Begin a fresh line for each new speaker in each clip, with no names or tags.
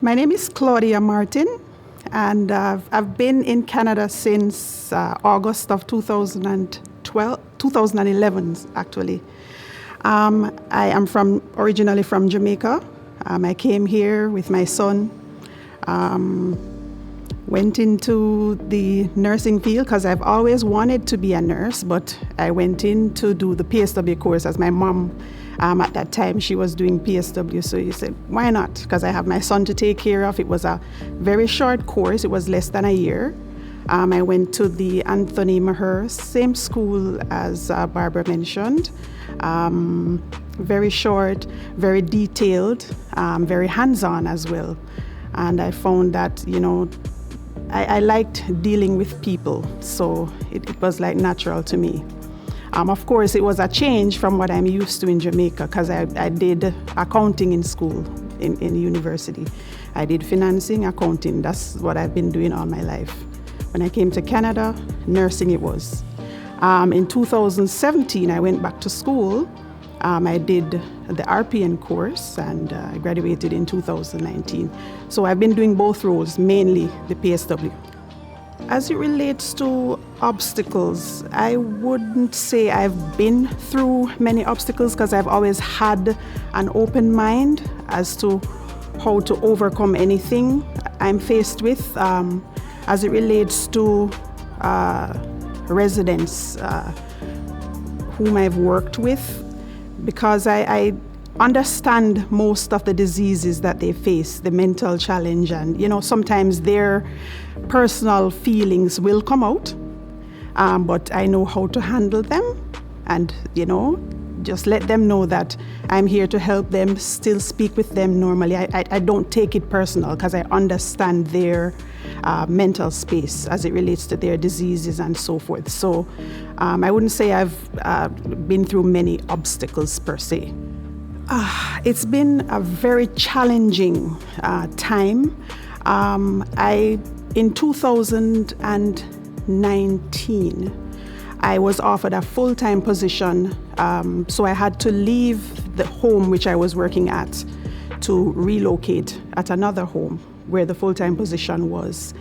My name is Claudia Martin, and I've been in Canada since August of 2011, actually. I am originally from Jamaica. I came here with my son, went into the nursing field because I've always wanted to be a nurse, but I went in to do the PSW course as my mom. At that time, she was doing PSW, so he said, why not? Because I have my son to take care of. It was a very short course. It was less than a year. I went to the Anthony Maher, same school as Barbara mentioned. Very short, very detailed, very hands-on as well. And I found that, I liked dealing with people, so it was like natural to me. Of course, it was a change from what I'm used to in Jamaica because I did accounting in school, in university. I did financing, accounting. That's what I've been doing all my life. When I came to Canada, nursing it was. In 2017, I went back to school. I did the RPN course and I graduated in 2019. So I've been doing both roles, mainly the PSW. As it relates to obstacles, I wouldn't say I've been through many obstacles because I've always had an open mind as to how to overcome anything I'm faced with. As it relates to residents whom I've worked with, because I understand most of the diseases that they face, the mental challenge, and sometimes their personal feelings will come out, but I know how to handle them and just let them know that I'm here to help them, still speak with them normally. I don't take it personal because I understand their mental space as it relates to their diseases and so forth. So I wouldn't say I've been through many obstacles per se. It's been a very challenging time. In 2019, I was offered a full-time position, so I had to leave the home which I was working at to relocate at another home where the full-time position was.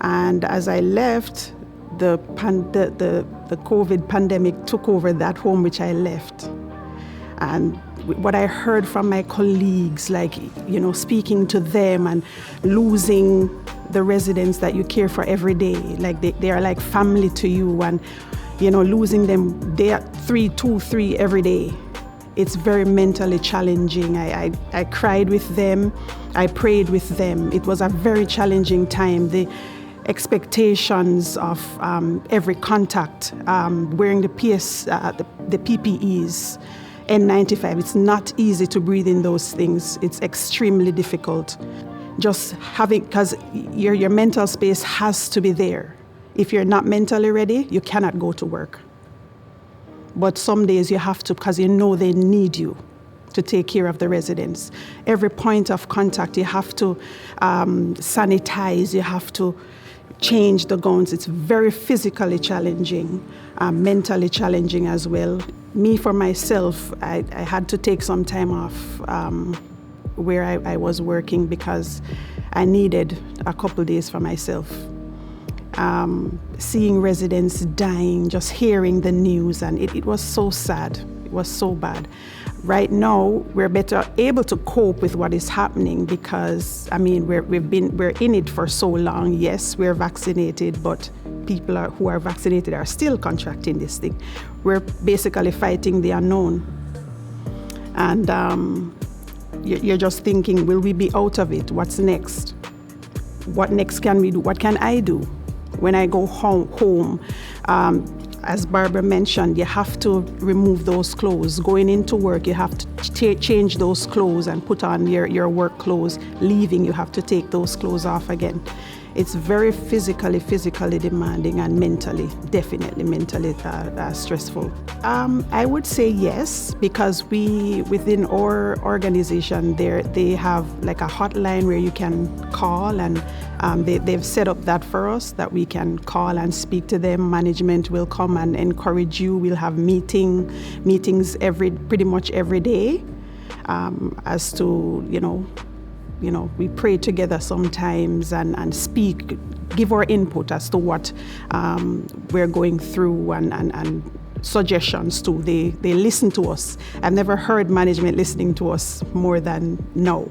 And as I left, the COVID pandemic took over that home which I left. And what I heard from my colleagues, speaking to them and losing the residents that you care for every day, like they are like family to you, and losing them, they are 3 every day. It's very mentally challenging. I cried with them, I prayed with them. It was a very challenging time. The expectations of every contact, wearing the PPEs, N95, it's not easy to breathe in those things. It's extremely difficult. Just because your mental space has to be there. If you're not mentally ready, you cannot go to work. But some days you have to because they need you to take care of the residents. Every point of contact, you have to sanitize, you have to change the gowns. It's very physically challenging, mentally challenging as well. Me, for myself, I had to take some time off where I was working because I needed a couple days for myself. Seeing residents dying, just hearing the news, and it was so sad. It was so bad. Right now, we're better able to cope with what is happening because, we're in it for so long. Yes, we're vaccinated, but people who are vaccinated are still contracting this thing. We're basically fighting the unknown. And you're just thinking, will we be out of it? What's next? What next can we do? What can I do? When I go home, as Barbara mentioned, you have to remove those clothes. Going into work, you have to change those clothes and put on your work clothes. Leaving, you have to take those clothes off again. It's very physically demanding and definitely mentally stressful. I would say yes, because within our organization, they have like a hotline where you can call, and they've set up that for us, that we can call and speak to them. Management will come and encourage you. We'll have meetings pretty much every day as to, we pray together sometimes and speak, give our input as to what we're going through and suggestions too. They listen to us. I've never heard management listening to us more than now.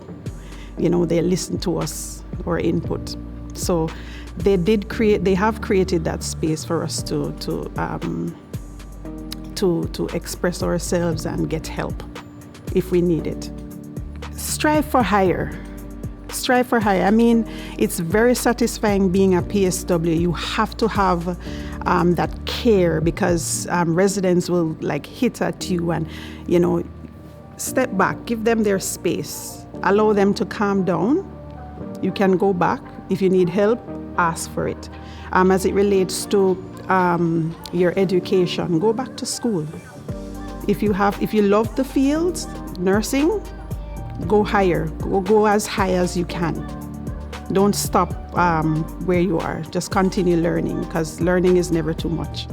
They listen to us, our input. So they have created that space for us to express ourselves and get help if we need it. Strive for higher. Strive for higher. I mean, it's very satisfying being a PSW. You have to have that care because residents will hit at you and, step back, give them their space, allow them to calm down. You can go back. If you need help, ask for it. As it relates to your education, go back to school. If you love the field, nursing, go higher. Go as high as you can. Don't stop where you are. Just continue learning because learning is never too much.